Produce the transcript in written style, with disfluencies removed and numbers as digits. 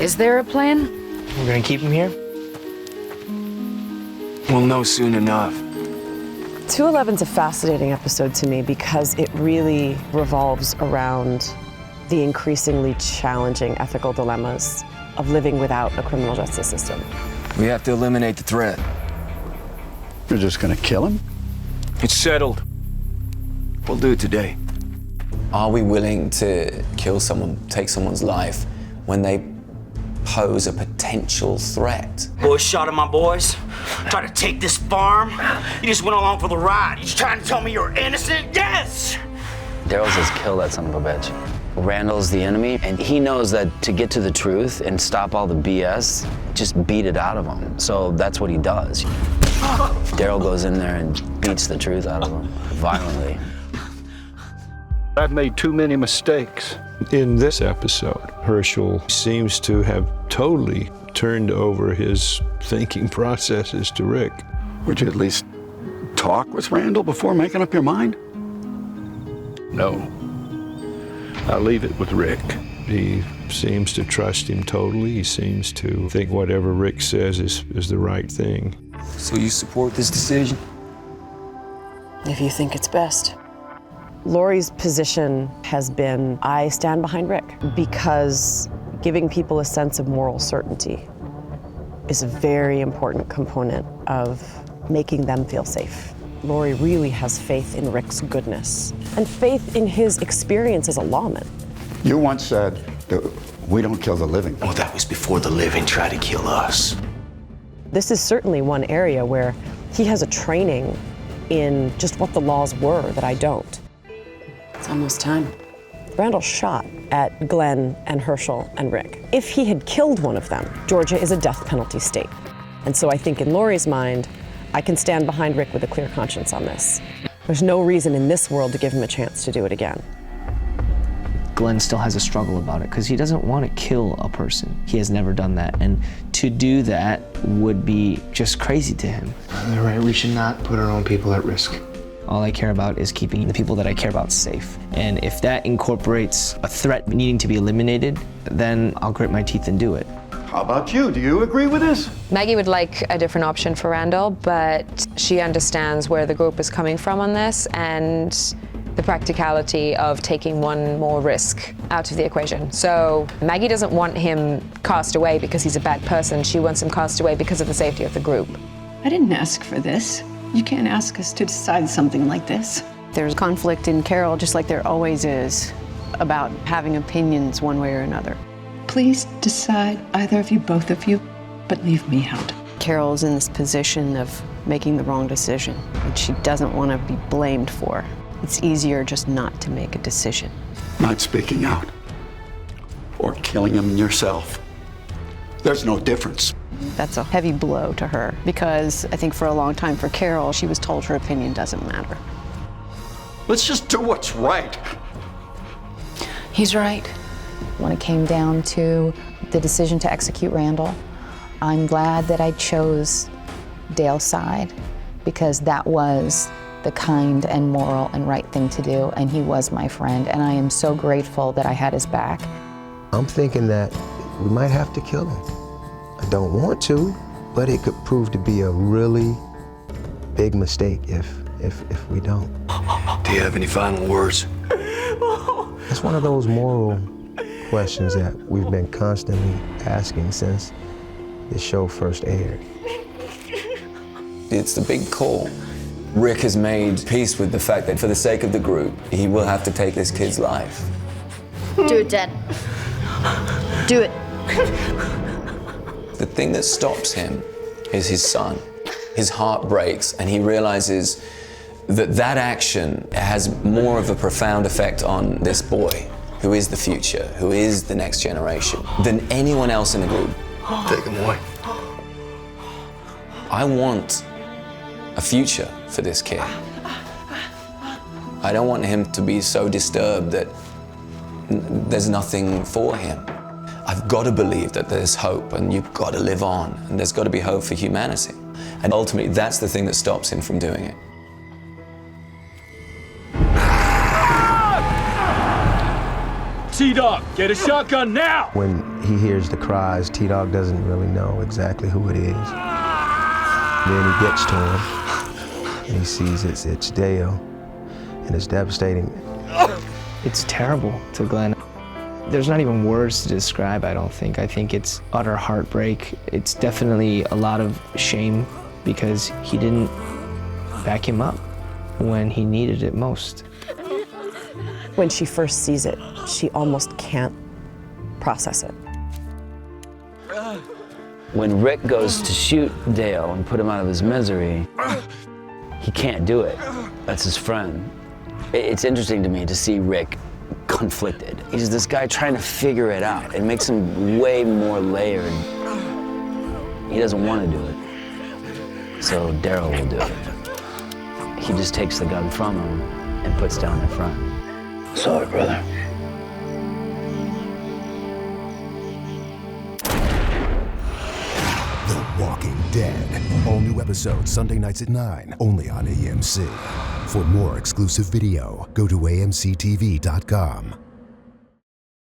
Is there a plan? We're gonna keep him here? We'll know soon enough. 211's a fascinating episode to me because it really revolves around the increasingly challenging ethical dilemmas of living without a criminal justice system. We have to eliminate the threat. You're just gonna kill him? It's settled. We'll do it today. Are we willing to kill someone, take someone's life, when they pose a potential threat? Boys shot at my boys. Try to take this farm. You just went along for the ride. You just trying to tell me you're innocent? Yes! Daryl says kill that son of a bitch. Randall's the enemy, and he knows that to get to the truth and stop all the BS, just beat it out of him. So that's what he does. Daryl goes in there and beats the truth out of him, violently. I've made too many mistakes. In this episode, Herschel seems to have totally turned over his thinking processes to Rick. Would you at least talk with Randall before making up your mind? No. I'll leave it with Rick. He seems to trust him totally. He seems to think whatever Rick says is the right thing. So you support this decision? If you think it's best. Lori's position has been, I stand behind Rick, because giving people a sense of moral certainty is a very important component of making them feel safe. Lori really has faith in Rick's goodness and faith in his experience as a lawman. You once said that we don't kill the living. Oh, that was before the living tried to kill us. This is certainly one area where he has a training in just what the laws were that I don't. It's almost time. Randall shot at Glenn and Herschel and Rick. If he had killed one of them, Georgia is a death penalty state. And so I think in Lori's mind, I can stand behind Rick with a clear conscience on this. There's no reason in this world to give him a chance to do it again. Glenn still has a struggle about it because he doesn't want to kill a person. He has never done that. And to do that would be just crazy to him. You're right, we should not put our own people at risk. All I care about is keeping the people that I care about safe. And if that incorporates a threat needing to be eliminated, then I'll grit my teeth and do it. How about you? Do you agree with this? Maggie would like a different option for Randall, but she understands where the group is coming from on this and the practicality of taking one more risk out of the equation. So Maggie doesn't want him cast away because he's a bad person. She wants him cast away because of the safety of the group. I didn't ask for this. You can't ask us to decide something like this. There's conflict in Carol, just like there always is, about having opinions one way or another. Please decide, either of you, both of you, but leave me out. Carol's in this position of making the wrong decision, which she doesn't want to be blamed for. It's easier just not to make a decision. Not speaking out. Or killing him yourself. There's no difference. That's a heavy blow to her, because I think for a long time for Carol, she was told her opinion doesn't matter. Let's just do what's right. He's right. When it came down to the decision to execute Randall, I'm glad that I chose Dale's side, because that was the kind and moral and right thing to do, and he was my friend, and I am so grateful that I had his back. I'm thinking that we might have to kill him. I don't want to, but it could prove to be a really big mistake if we don't. Do you have any final words? It's one of those moral questions that we've been constantly asking since the show first aired. It's the big call. Rick has made peace with the fact that for the sake of the group, he will have to take this kid's life. Do it, Dad. Do it. The thing that stops him is his son. His heart breaks and he realizes that that action has more of a profound effect on this boy, who is the future, who is the next generation, than anyone else in the group. Take him away. I want a future for this kid. I don't want him to be so disturbed that there's nothing for him. I've got to believe that there's hope, and you've got to live on, and there's got to be hope for humanity. And ultimately, that's the thing that stops him from doing it. T-Dog. Get a shotgun now! When he hears the cries, T-Dog doesn't really know exactly who it is. Then he gets to him, and he sees it's Dale, and it's devastating. It's terrible to Glenn. There's not even words to describe, I don't think. I think it's utter heartbreak. It's definitely a lot of shame because he didn't back him up when he needed it most. When she first sees it, she almost can't process it. When Rick goes to shoot Dale and put him out of his misery, he can't do it. That's his friend. It's interesting to me to see Rick conflicted. He's this guy trying to figure it out. It makes him way more layered. He doesn't want to do it, so Daryl will do it. He just takes the gun from him and puts down their friend. Sorry, brother. The Walking Dead. All new episodes Sunday nights at 9, only on AMC. For more exclusive video, go to amctv.com.